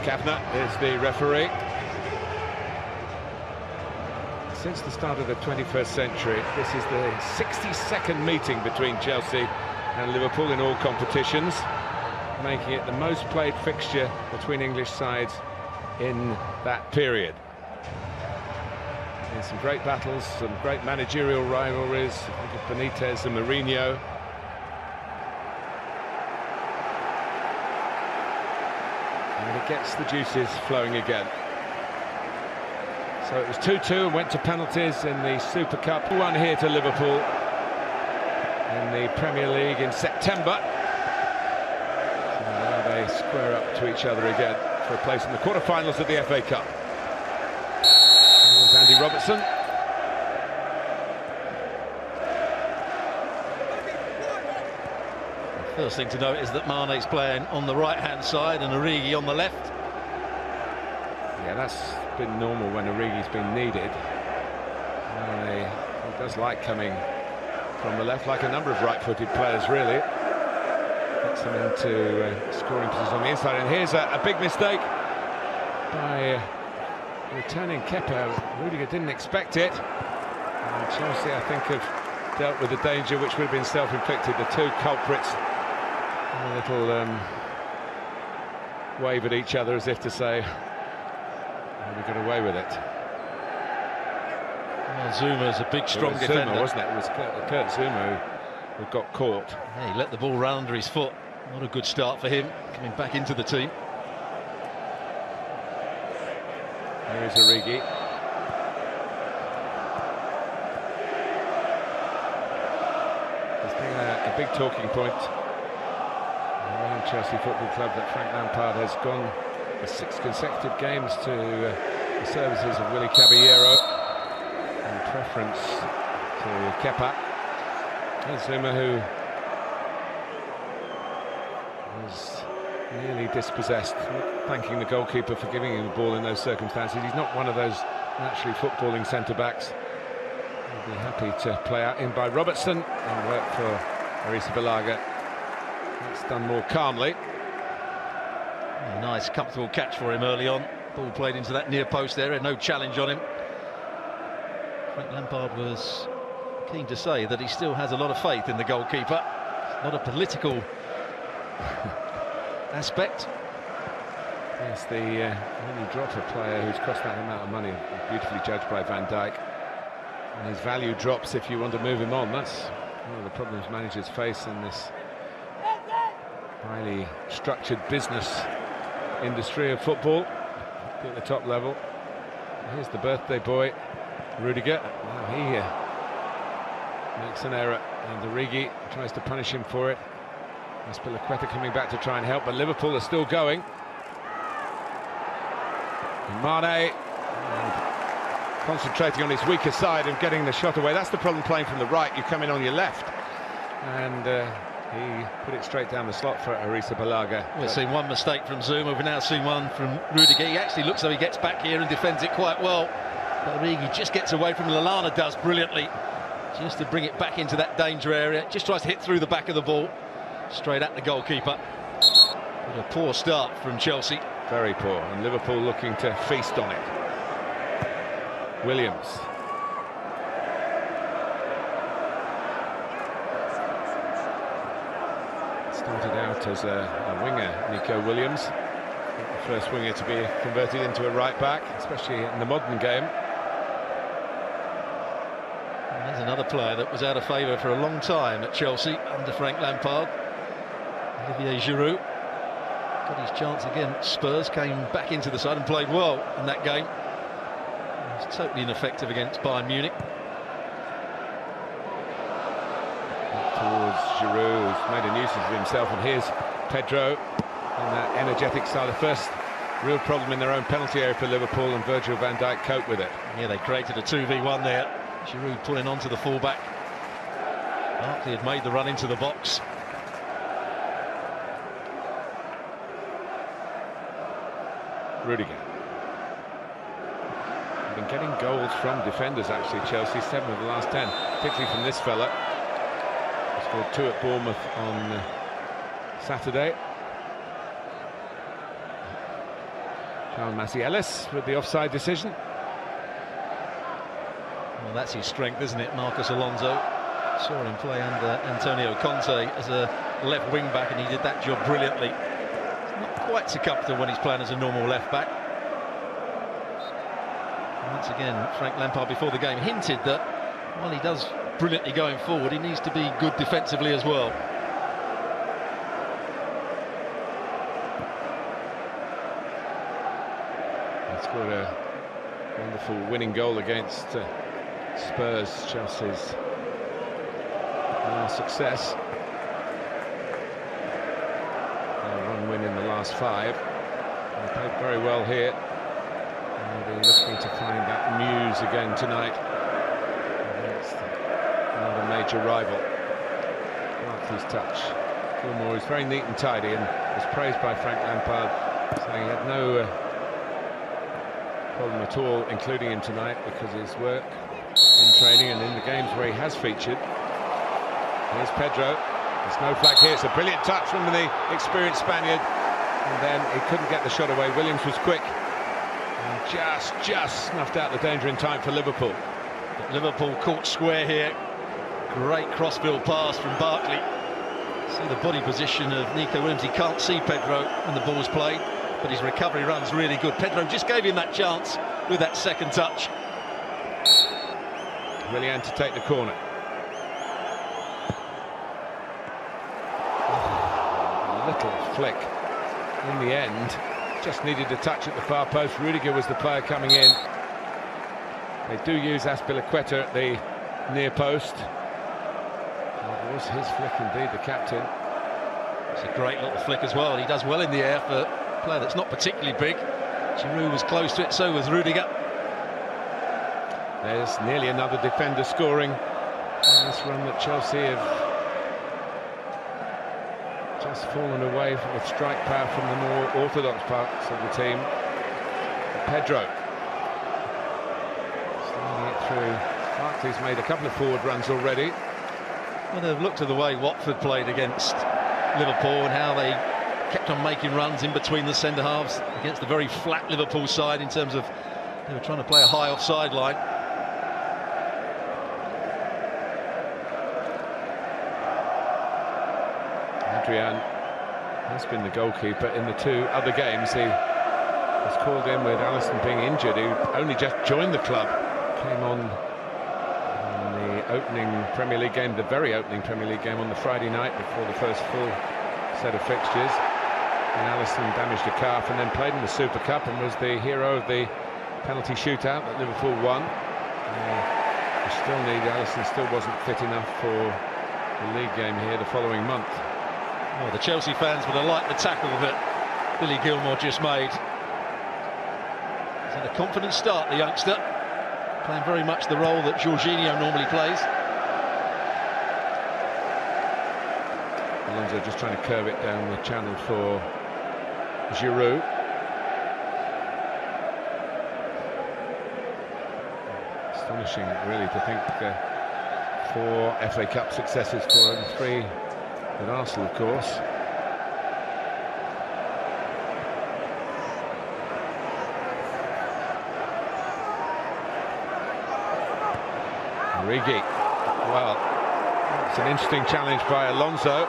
Kavanagh is the referee. Since the start of the 21st century, this is the 62nd meeting between Chelsea and Liverpool in all competitions, making it the most played fixture between English sides in that period. In some great battles, some great managerial rivalries, think of Benitez and Mourinho. And it gets the juices flowing again. So it was 2-2 and went to penalties in the Super Cup. 1 here to Liverpool in the Premier League in September. So now they square up to each other again for a place in the quarter-finals of the FA Cup. There's Andy Robertson. The first thing to note is that Mane's playing on the right-hand side and Origi on the left. Yeah, that's been normal when Origi's been needed. He does like coming from the left, like a number of right-footed players, really. Gets them into scoring positions on the inside. And here's a big mistake by returning Kepa. Rudiger didn't expect it. And Chelsea, I think, have dealt with the danger which would have been self-inflicted. The two culprits, a little wave at each other as if to say, we got away with it. Well, Zuma's a big, strong defender, Zuma, wasn't it? It was Kurt Zuma who got caught. Yeah, he let the ball run under his foot. Not a good start for him, coming back into the team. Here is Origi. There's been a big talking point around Chelsea Football Club that Frank Lampard has gone for 6 consecutive games to the services of Willy Caballero in preference to Kepa. Here's Zuma, who was nearly dispossessed, thanking the goalkeeper for giving him the ball in those circumstances. He's not one of those naturally footballing centre-backs. He'll be happy to play out in by Robertson and work for Arrizabalaga. That's done more calmly. A nice, comfortable catch for him early on. Ball played into that near post area, no challenge on him. Frank Lampard was keen to say that he still has a lot of faith in the goalkeeper. Not a political aspect. Yes, when you drop a player who's cost that amount of money, beautifully judged by Van Dijk, and his value drops if you want to move him on. That's one of the problems managers face in this highly structured business industry of football at the top level. Here's the birthday boy, Rudiger. Now he makes an error, and Origi tries to punish him for it. Azpilicueta coming back to try and help, but Liverpool are still going. And Mane concentrating on his weaker side and getting the shot away. That's the problem playing from the right. You come in on your left, and he put it straight down the slot for Arrizabalaga. We've seen one mistake from Zuma, we've now seen one from Rudiger. He actually looks like he gets back here and defends it quite well. But Origi just gets away from Lallana, does brilliantly, just to bring it back into that danger area. Just tries to hit through the back of the ball, straight at the goalkeeper. But a poor start from Chelsea. Very poor, and Liverpool looking to feast on it. Williams. Started out as a winger, Nico Williams. The first winger to be converted into a right-back, especially in the modern game. And there's another player that was out of favour for a long time at Chelsea under Frank Lampard. Olivier Giroud got his chance again. Spurs came back into the side and played well in that game. He was totally ineffective against Bayern Munich. Towards Giroud, who's made a nuisance of himself, and here's Pedro in that energetic style. The first real problem in their own penalty area for Liverpool, and Virgil van Dijk coped with it. Yeah, they created a 2v1 there. Giroud pulling onto the fullback. Barkley had made the run into the box. Rudiger. They've been getting goals from defenders, actually, Chelsea, 7 of the last 10, particularly from this fella. He scored 2 at Bournemouth on Saturday. Ellis with the offside decision. Well, that's his strength, isn't it, Marcos Alonso? Saw him play under Antonio Conte as a left wing back, and he did that job brilliantly. He's not quite so comfortable when he's playing as a normal left back. And once again, Frank Lampard before the game hinted that while he does brilliantly going forward, he needs to be good defensively as well. He scored a wonderful winning goal against Spurs, Chelsea's success. One win in the last 5. They played very well here. And they're looking to find that muse again tonight against another major rival. Barkley's touch. Gilmour is very neat and tidy and was praised by Frank Lampard, saying he had no problem at all including him tonight because his work in training and in the games where he has featured. Here's Pedro. There's no flag here. It's a brilliant touch from the experienced Spaniard, and then he couldn't get the shot away. Williams was quick and just snuffed out the danger in time for Liverpool. But Liverpool caught square here. Great crossfield pass from Barkley. See the body position of Nico Williams. He can't see Pedro when the ball's played, but his recovery run's really good. Pedro just gave him that chance with that second touch. Willian to take the corner. A little flick in the end. Just needed a touch at the far post. Rudiger was the player coming in. They do use Azpilicueta at the near post. It was his flick indeed, the captain. It's a great little flick as well. He does well in the air for a player that's not particularly big. Giroud was close to it, so was Rudiger. There's nearly another defender scoring in this run that Chelsea have just fallen away with strike power from the more orthodox parts of the team. Pedro sliding it through. Barkley's made a couple of forward runs already. Well, they've looked at the way Watford played against Liverpool and how they kept on making runs in between the centre halves against the very flat Liverpool side in terms of they were trying to play a high offside line. Adrian has been the goalkeeper in the 2 other games. He was called in with Alisson being injured, who only just joined the club. Came on the opening Premier League game, the very opening Premier League game on the Friday night before the first full set of fixtures. And Alisson damaged a calf and then played in the Super Cup and was the hero of the penalty shootout that Liverpool won. Alisson still wasn't fit enough for the league game here the following month. Oh, the Chelsea fans would have liked the tackle that Billy Gilmour just made. He's had a confident start, the youngster, playing very much the role that Jorginho normally plays. Alonso just trying to curve it down the channel for Giroud. Astonishing, really, to think 4 FA Cup successes for him, 3 with Arsenal, of course. Origi. Well, it's an interesting challenge by Alonso.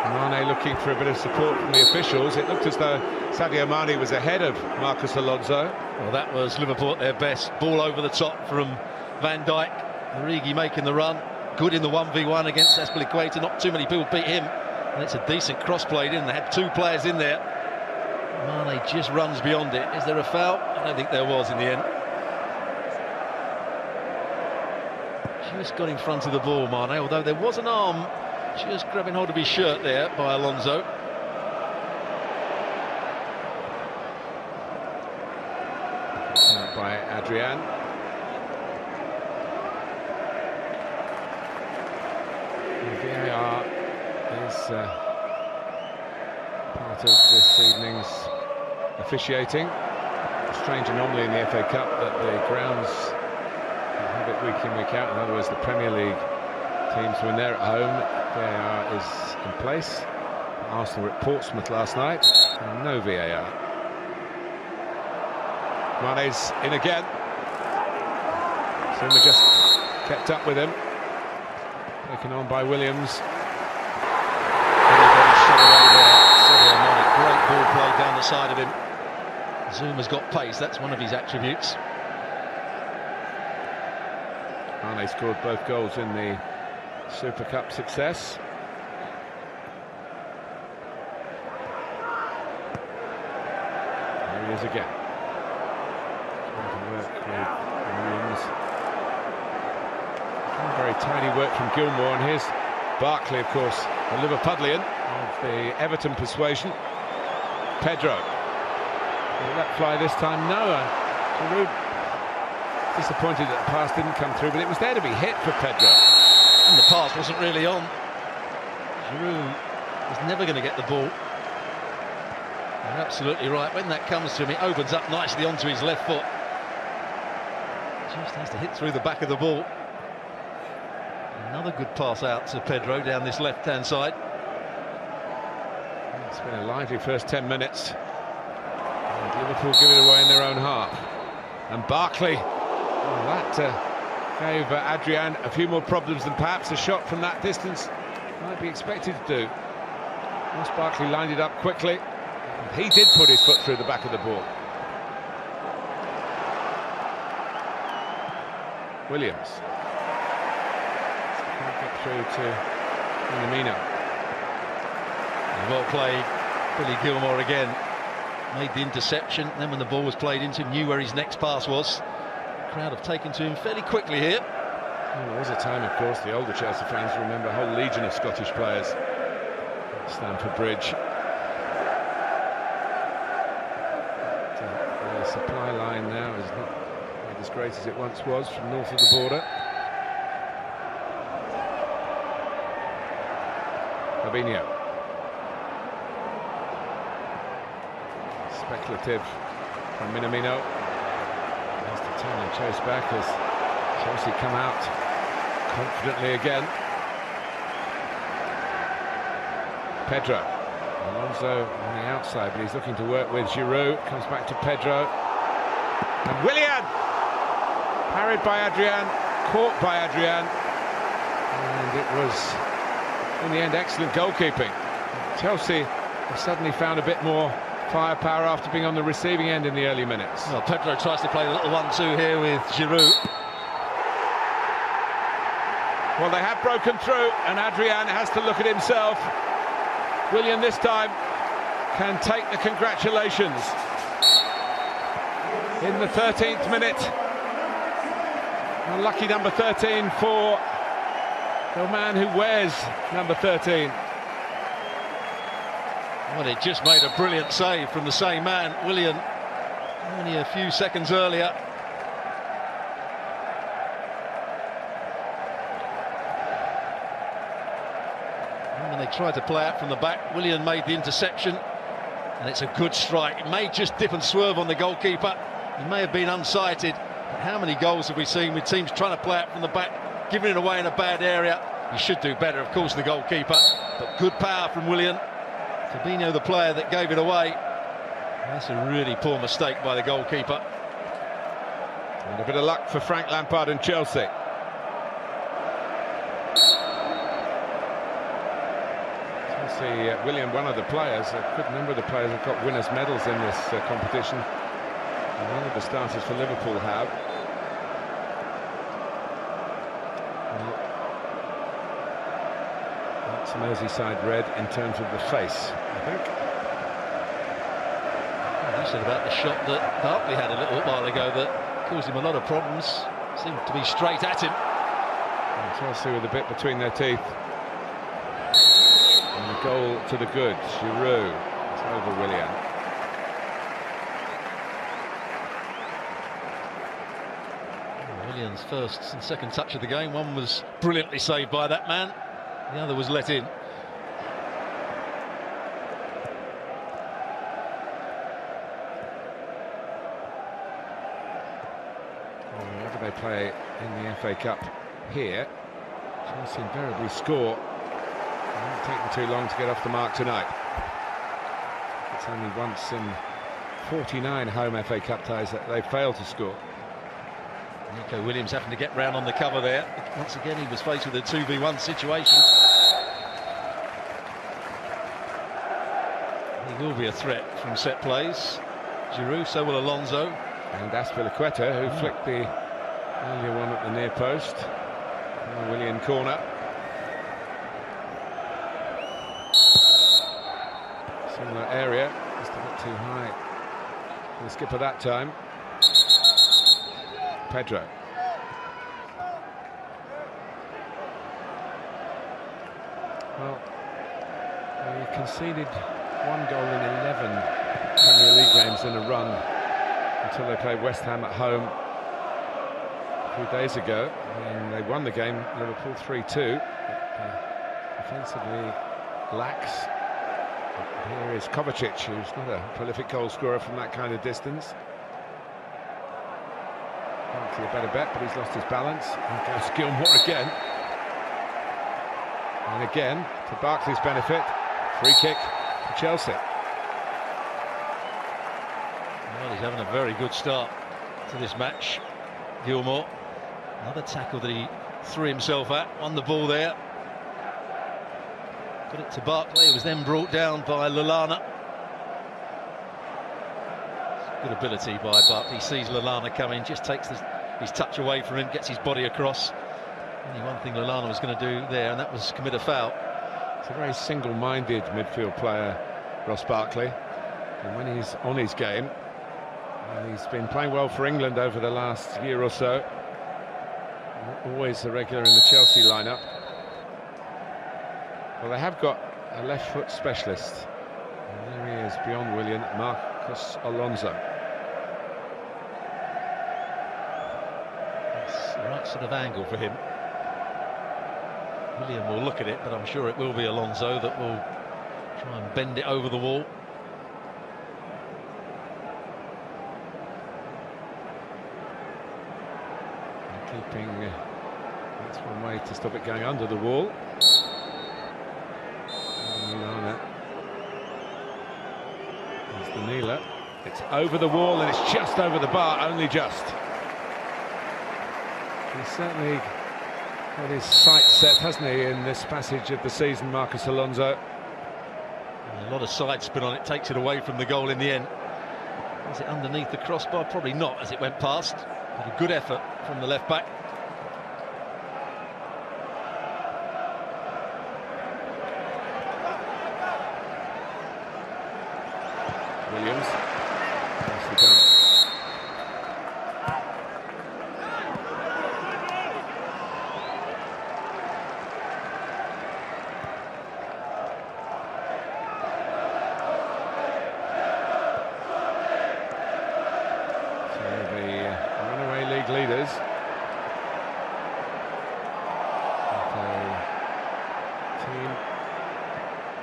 Mane looking for a bit of support from the officials. It looked as though Sadio Mane was ahead of Marcos Alonso. Well, that was Liverpool at their best. Ball over the top from Van Dijk. Origi making the run. Good in the 1v1 against Azpilicueta. Not too many people beat him. And it's a decent cross played in. They had 2 players in there. Mane just runs beyond it. Is there a foul? I don't think there was in the end. Just got in front of the ball, Mane, although there was an arm just grabbing hold of his shirt there by Alonso. By Adrian. VAR is part of this evening's officiating. A strange anomaly in the FA Cup that the grounds have it week in, week out. In other words, the Premier League teams, when they're at home, VAR is in place. 'place. Arsenal were at Portsmouth last night, and no VAR. Mane's in again. Zuma just kept up with him. Taken on by Williams. Everybody shot away there. Sadio Mane, great ball played down the side of him. Zuma's got pace, that's one of his attributes. Mane scored both goals in the Super Cup success. There he is again. Trying to work with Williams. Very tidy work from Gilmour, and here's Barkley, of course, a Liverpudlian of the Everton persuasion. Pedro. Will that fly this time? No. Giroud disappointed that the pass didn't come through, but it was there to be hit for Pedro. And the pass wasn't really on. Giroud was never going to get the ball. You're absolutely right. When that comes to him, it opens up nicely onto his left foot. Just has to hit through the back of the ball. Another good pass out to Pedro down this left-hand side. It's been a lively first 10 minutes. And Liverpool give it away in their own half. And Barkley, well, that gave Adrian a few more problems than perhaps a shot from that distance might be expected to do. Ross Barkley lined it up quickly. He did put his foot through the back of the ball. Williams. Can't get through to Minamino. Well played, Billy Gilmour again. Made the interception, then when the ball was played into him, knew where his next pass was. The crowd have taken to him fairly quickly here. Well, there was a time, of course, the older Chelsea fans remember a whole legion of Scottish players at Stamford Bridge. The supply line now is not quite as great as it once was from north of the border. Fabinho. Speculative from Minamino. Has to turn and chase back as Chelsea come out confidently again. Pedro. Alonso on the outside, but he's looking to work with Giroud. Comes back to Pedro. And Willian! Parried by Adrian, caught by Adrian. And it was, in the end, excellent goalkeeping. Chelsea have suddenly found a bit more firepower after being on the receiving end in the early minutes. Well, Pedro tries to play a little 1-2 here with Giroud. Well, they have broken through, and Adrian has to look at himself. Willian this time can take the congratulations. In the 13th minute. Unlucky number 13 for the man who wears number 13. Well, it just made a brilliant save from the same man, Willian, only a few seconds earlier. And when they tried to play out from the back, Willian made the interception, and it's a good strike. It may just dip and swerve on the goalkeeper. He may have been unsighted, but how many goals have we seen with teams trying to play out from the back, giving it away in a bad area? He should do better, of course, the goalkeeper, but good power from Willian. Fabinho, the player that gave it away. That's a really poor mistake by the goalkeeper. And a bit of luck for Frank Lampard and Chelsea. Chelsea, Willian, one of the players, a good number of the players have got winners' medals in this competition. And one of the starters for Liverpool have. That's Merseyside red in terms of the face, I think. You said about the shot that Barkley had a little while ago that caused him a lot of problems. Seemed to be straight at him. And Chelsea with a bit between their teeth. And the goal to the good. Giroud. It's over Willian. Willian's first and second touch of the game. One was brilliantly saved by that man. The other was let in. Whenever they play in the FA Cup here, Chelsea invariably score. It won't take them too long to get off the mark tonight. It's only once in 49 home FA Cup ties that they failed to score. Nico Williams having to get round on the cover there. Once again, he was faced with a 2v1 situation. He will be a threat from set plays. Giroud, so will Alonso. And Azpilicueta, who flicked the earlier one at the near post. Willian corner. Similar area, just a bit too high for the skipper that time. Pedro. Well, they conceded 1 goal in 11 Premier League games in a run until they played West Ham at home a few days ago, and they won the game, Liverpool 3-2. Defensively lax. Here is Kovacic, who's not a prolific goal scorer from that kind of distance. Barkley a better bet, but he's lost his balance. And goes Gilmour again. And again, to Barkley's benefit, free kick for Chelsea. Well, he's having a very good start to this match, Gilmour. Another tackle that he threw himself at, won the ball there. Got it to Barkley, it was then brought down by Lallana. Good ability by Barkley, sees Lallana coming, just takes his touch away from him, gets his body across. Only one thing Lallana was going to do there, and that was commit a foul. It's a very single-minded midfield player, Ross Barkley. And when he's on his game, he's been playing well for England over the last year or so. Always a regular in the Chelsea lineup. Well, they have got a left foot specialist. And there he is, beyond Willian, Marcos Alonso. That's the right sort of angle for him. Willian will look at it, but I'm sure it will be Alonso that will try and bend it over the wall. And keeping, that's one way to stop it going under the wall. There's the kneeler. It's over the wall and it's just over the bar, only just. He's certainly got his sights set, hasn't he, in this passage of the season, Marcos Alonso. A lot of side spin on it, takes it away from the goal in the end. Was it underneath the crossbar? Probably not, as it went past. But a good effort from the left back. Williams. Nicely done. So the runaway league leaders. Team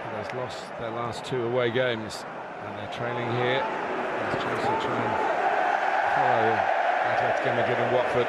that has lost their last 2 away games. And they're trailing here as Chelsea try and follow Atletico Madrid and Watford.